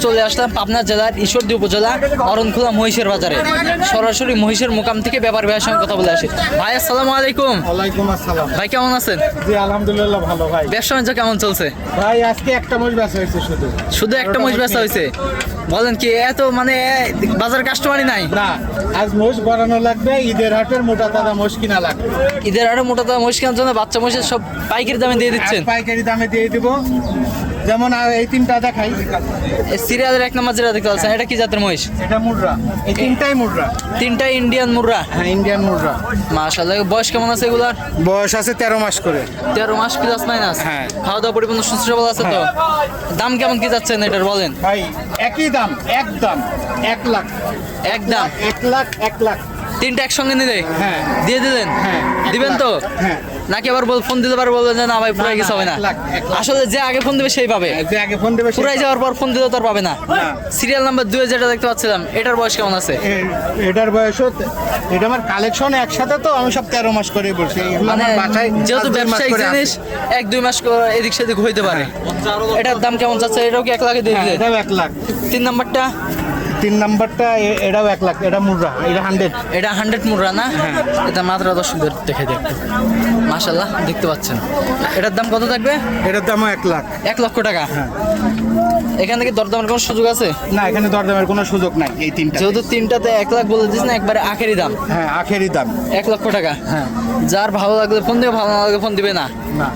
চলে আসলাম পাবনা জেলার ঈশ্বরদী উপজেলা অরণখোলা মহিষের বাজারে। সরাসরি মহিষের মোকাম থেকে ব্যাপার ভাইয়ের সঙ্গে কথা বলে আসি। ভাই আসসালামু আলাইকুম। ওয়ালাইকুম আসসালাম। ভাই কেমন আছেন? জি আলহামদুলিল্লাহ ভালো ভাই। ব্যবসা বাণিজ্য কেমন চলছে? ভাই আজকে একটা মহিষ বেচা হয়েছে শুধু। শুধু একটা মহিষ বেচা হয়েছে? বলেন কি, এত মানে বাজার কাস্টমারই নাই? না, আজ মহিষ বাড়ানো লাগবে, ঈদের হাটের মোটা তাজা মহিষ কিনা লাগবে। ঈদের আরো মোটা দাম মহিষ কেনার জন্য বাচ্চা মহিষের সব পাইকারি দামে দিয়ে দিচ্ছেন? আজ পাইকারি দামে দিয়ে দিব। যেমন এই তিনটা দেখাই। এই সিরিয়ালের 1 নম্বর যেটা দেখতে পাচ্ছেন, এটা কি জাতের মহিষ? এটা মুর্রা, এই তিনটাই মুর্রা। তিনটাই ইন্ডিয়ান মুর্রা? হ্যাঁ ইন্ডিয়ান মুর্রা। মাশাআল্লাহ। বয়স কেমন আছে এগুলার? বয়স আছে 13 মাস করে। 13 মাস প্লাস মাইনাস? হ্যাঁ। খাওয়া দাওয়া পরিপূর্ণ সুস্থ সবল আছে তো? দাম কেমন কি যাচ্ছেন এটার বলেন? ভাই একই দাম, একদম 1 লাখ। এক দাম 1 লাখ 1 লাখ। তিনটা একসঙ্গে নিলে হ্যাঁ। দিয়ে দিলেন? হ্যাঁ। 1 দিবেন লাখ। তো? হ্যাঁ। নাকি আবার ফোন দিতে পারে বলবেন যে না ভাই পুরাই কিছু হবে না? 1 লাখ, 1 লাখ। আসলে যে আগে ফোন দিবে সেই পাবে। যে আগে ফোন দেবে সে পুরাই যাওয়ার পর ফোন দিলে তো আর পাবে না। না। সিরিয়াল নাম্বার 2 যেটা দেখতে পাচ্ছিলাম, এটার বয়স কেমন আছে? এটার বয়সও এটা আমার কালেকশন একসাথে, তো আমি সব 13 মাস করে বলছি। এগুলো মানে আমার বাসায় যেহেতু 5-6 মাস ব্যবসায়িক করে জিনিস, আছে। 1-2 মাস এদিক সেদিক হইতে পারে। এটার দাম কেমন যাচ্ছে? এটাও কি 1 লাখে দিয়ে হ্যাঁ, দিলেন? এটাও 1 লাখ। 3 নাম্বারটা? 3 নাম্বারটা এটাও 1 লাখ। এটা মুর্রা, এটা 100। এটা 100 মুদ্রা না? এটা মাত্র দর্শকদের দেখে দেখতে মাশাআল্লাহ দেখতে পাচ্ছেন। এটার দাম কত থাকবে? এটার দামও 1 লাখ। 1 লক্ষ টাকা? হ্যাঁ। এখান থেকে দরদামের কোনো সুযোগ আছে? না, এখানে দরদামের কোনো সুযোগ নাই। এই তিনটা যেহেতু তিনটাতে 1 লাখ বলে দিস না, একবারে আখেরি দাম হ্যাঁ আখেরি দাম। 1 লক্ষ টাকা। হ্যাঁ। যার ভালো লাগলে ফোন দিবে, ভালো না লাগলে ফোন দিবে না। না